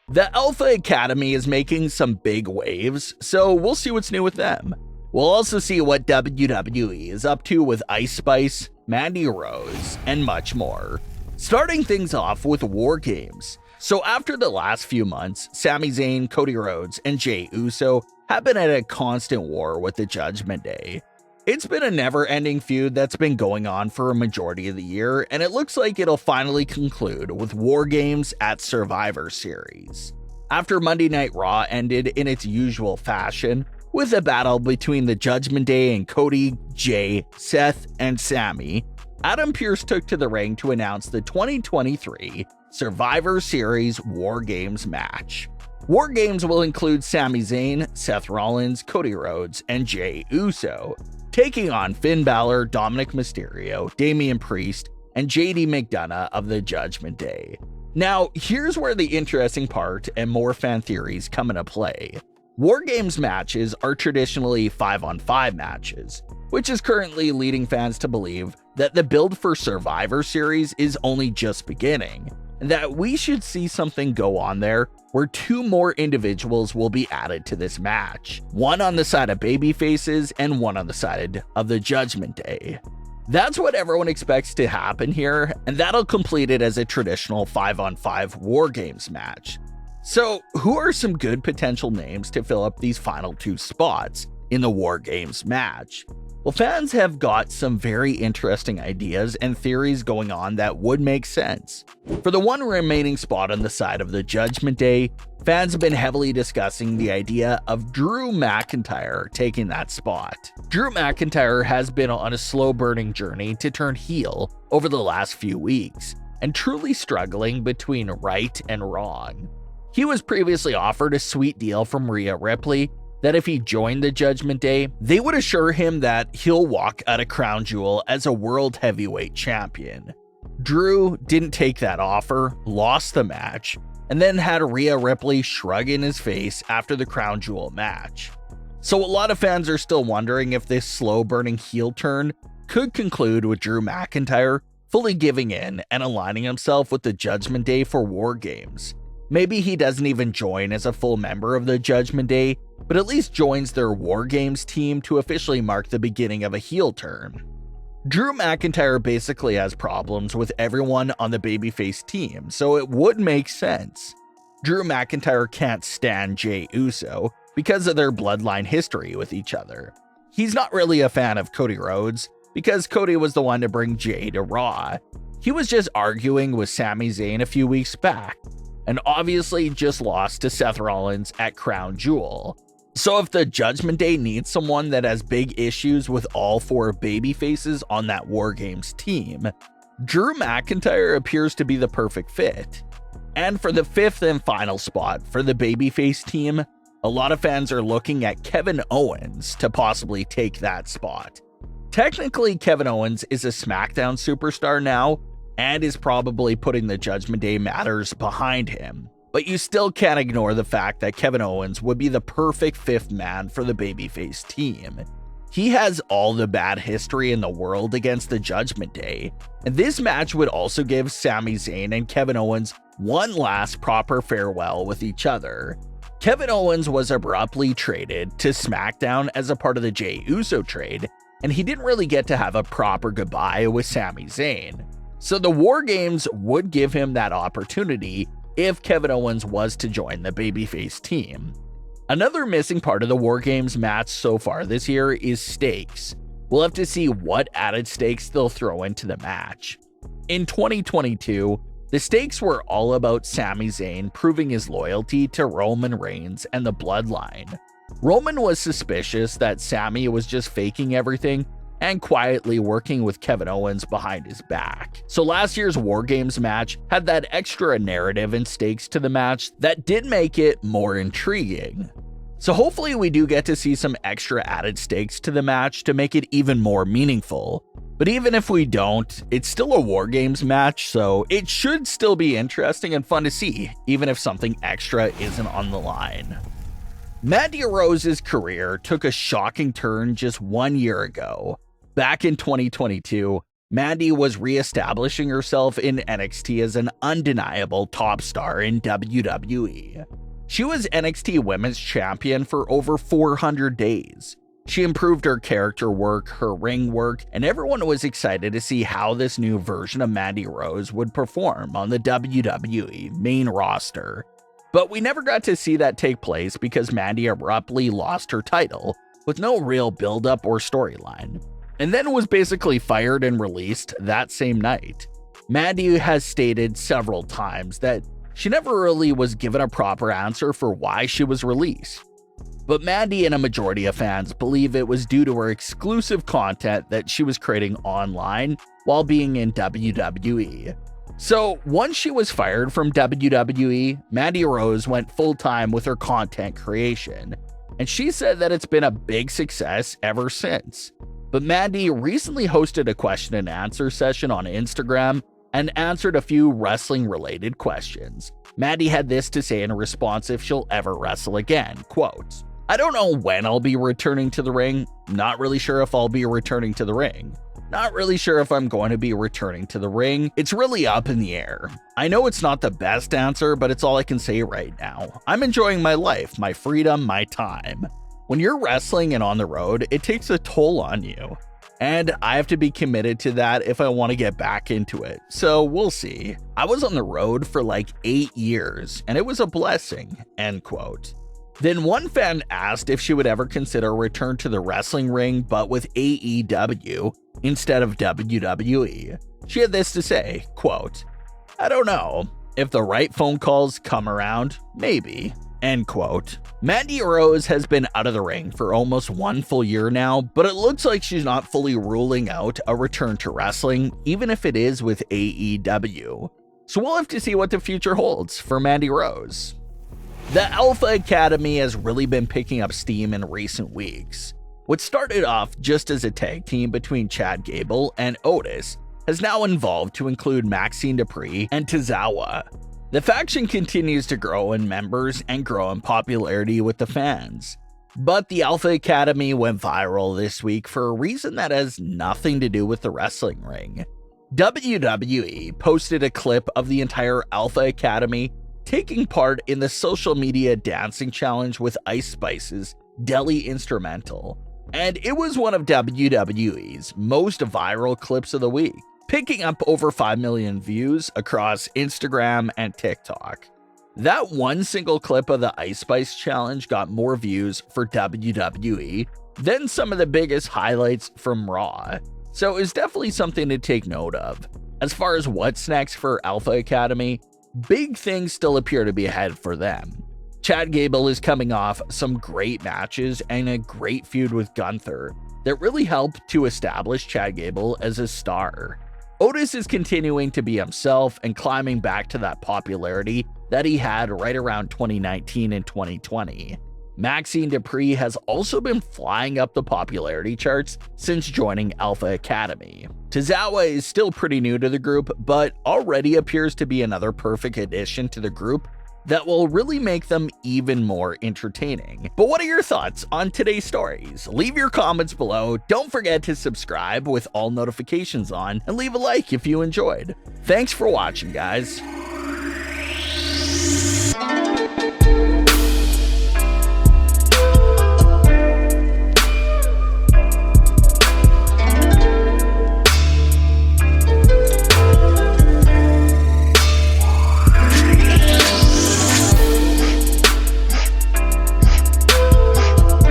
The Alpha Academy is making some big waves, so we'll see what's new with them. We'll also see what WWE is up to with Ice Spice, Mandy Rose, and much more. Starting things off with Wargames. So after the last few months, Sami Zayn, Cody Rhodes, and Jey Uso have been at a constant war with the Judgment Day. It's been a never-ending feud that's been going on for a majority of the year, and it looks like it'll finally conclude with Wargames at Survivor Series. After Monday Night Raw ended in its usual fashion, with a battle between the Judgment Day and Cody, Jey, Seth, and Sami, Adam Pearce took to the ring to announce the 2023 Survivor Series Wargames match. Wargames will include Sami Zayn, Seth Rollins, Cody Rhodes, and Jey Uso, taking on Finn Balor, Dominic Mysterio, Damian Priest, and JD McDonough of the Judgment Day. Now, here's where the interesting part and more fan theories come into play. Wargames matches are traditionally 5-on-5 matches, which is currently leading fans to believe that the build for Survivor Series is only just beginning, and that we should see something go on there where two more individuals will be added to this match, one on the side of babyfaces and one on the side of the Judgment Day. That's what everyone expects to happen here, and that'll complete it as a traditional 5-on-5 Wargames match. So, who are some good potential names to fill up these final two spots in the Wargames match? Well, fans have got some very interesting ideas and theories going on that would make sense. For the one remaining spot on the side of the Judgment Day, fans have been heavily discussing the idea of Drew McIntyre taking that spot. Drew McIntyre has been on a slow-burning journey to turn heel over the last few weeks, and truly struggling between right and wrong. He was previously offered a sweet deal from Rhea Ripley that if he joined the Judgment Day, they would assure him that he'll walk out a crown jewel as a world heavyweight champion. Drew didn't take that offer, lost the match, and then had Rhea Ripley shrug in his face after the crown jewel match. So a lot of fans are still wondering if this slow-burning heel turn could conclude with Drew McIntyre fully giving in and aligning himself with the Judgment Day for Wargames. Maybe he doesn't even join as a full member of the Judgment Day, but at least joins their Wargames team to officially mark the beginning of a heel turn. Drew McIntyre basically has problems with everyone on the babyface team, so it would make sense. Drew McIntyre can't stand Jey Uso because of their bloodline history with each other. He's not really a fan of Cody Rhodes because Cody was the one to bring Jey to Raw. He was just arguing with Sami Zayn a few weeks back, and obviously just lost to Seth Rollins at Crown Jewel. So if the Judgment Day needs someone that has big issues with all four babyfaces on that Wargames team, Drew McIntyre appears to be the perfect fit. And for the fifth and final spot for the babyface team, a lot of fans are looking at Kevin Owens to possibly take that spot. Technically, Kevin Owens is a SmackDown superstar now, and is probably putting the Judgment Day matters behind him. But you still can't ignore the fact that Kevin Owens would be the perfect fifth man for the babyface team. He has all the bad history in the world against the Judgment Day, and this match would also give Sami Zayn and Kevin Owens one last proper farewell with each other. Kevin Owens was abruptly traded to SmackDown as a part of the Jey Uso trade, and he didn't really get to have a proper goodbye with Sami Zayn. So the Wargames would give him that opportunity if Kevin Owens was to join the babyface team. Another missing part of the Wargames match so far this year is stakes. We'll have to see what added stakes they'll throw into the match. In 2022, the stakes were all about Sami Zayn proving his loyalty to Roman Reigns and the Bloodline. Roman was suspicious that Sami was just faking everything and quietly working with Kevin Owens behind his back. So last year's Wargames match had that extra narrative and stakes to the match that did make it more intriguing. So hopefully we do get to see some extra added stakes to the match to make it even more meaningful. But even if we don't, it's still a Wargames match, so it should still be interesting and fun to see, even if something extra isn't on the line. Mandy Rose's career took a shocking turn just 1 year ago. Back in 2022, Mandy was re-establishing herself in NXT as an undeniable top star in WWE. She was NXT Women's Champion for over 400 days. She improved her character work, her ring work, and everyone was excited to see how this new version of Mandy Rose would perform on the WWE main roster. But we never got to see that take place because Mandy abruptly lost her title, with no real build-up or storyline, and then was basically fired and released that same night. Mandy has stated several times that she never really was given a proper answer for why she was released. But Mandy and a majority of fans believe it was due to her exclusive content that she was creating online while being in WWE. So once she was fired from WWE, Mandy Rose went full-time with her content creation, and she said that it's been a big success ever since. But Mandy recently hosted a question and answer session on Instagram and answered a few wrestling-related questions. Mandy had this to say in response if she'll ever wrestle again, quote, "I don't know when I'll be returning to the ring. Not really sure if I'll be returning to the ring. Not really sure if I'm going to be returning to the ring. It's really up in the air. I know it's not the best answer, but it's all I can say right now. I'm enjoying my life, my freedom, my time. When you're wrestling and on the road, it takes a toll on you. And I have to be committed to that if I want to get back into it. So we'll see. I was on the road for like 8 years, and it was a blessing," end quote. Then one fan asked if she would ever consider a return to the wrestling ring, but with AEW instead of WWE. She had this to say, quote, "I don't know. If the right phone calls come around, maybe," end quote. Mandy Rose has been out of the ring for almost 1 full year now, but it looks like she's not fully ruling out a return to wrestling, even if it is with AEW. So we'll have to see what the future holds for Mandy Rose. The Alpha Academy has really been picking up steam in recent weeks. What started off just as a tag team between Chad Gable and Otis has now evolved to include Maxxine Dupri and Tozawa. The faction continues to grow in members and grow in popularity with the fans. But the Alpha Academy went viral this week for a reason that has nothing to do with the wrestling ring. WWE posted a clip of the entire Alpha Academy taking part in the social media dancing challenge with Ice Spice's Deli instrumental, and it was one of WWE's most viral clips of the week, picking up over 5 million views across Instagram and TikTok. That one single clip of the Ice Spice challenge got more views for WWE than some of the biggest highlights from Raw, so it's definitely something to take note of. As far as what's next for Alpha Academy, big things still appear to be ahead for them. Chad Gable is coming off some great matches and a great feud with Gunther that really helped to establish Chad Gable as a star. Otis is continuing to be himself and climbing back to that popularity that he had right around 2019 and 2020. Maxxine Dupri has also been flying up the popularity charts since joining Alpha Academy. Tozawa is still pretty new to the group, but already appears to be another perfect addition to the group that will really make them even more entertaining. But what are your thoughts on today's stories? Leave your comments below. Don't forget to subscribe with all notifications on, and leave a like if you enjoyed. Thanks for watching, guys.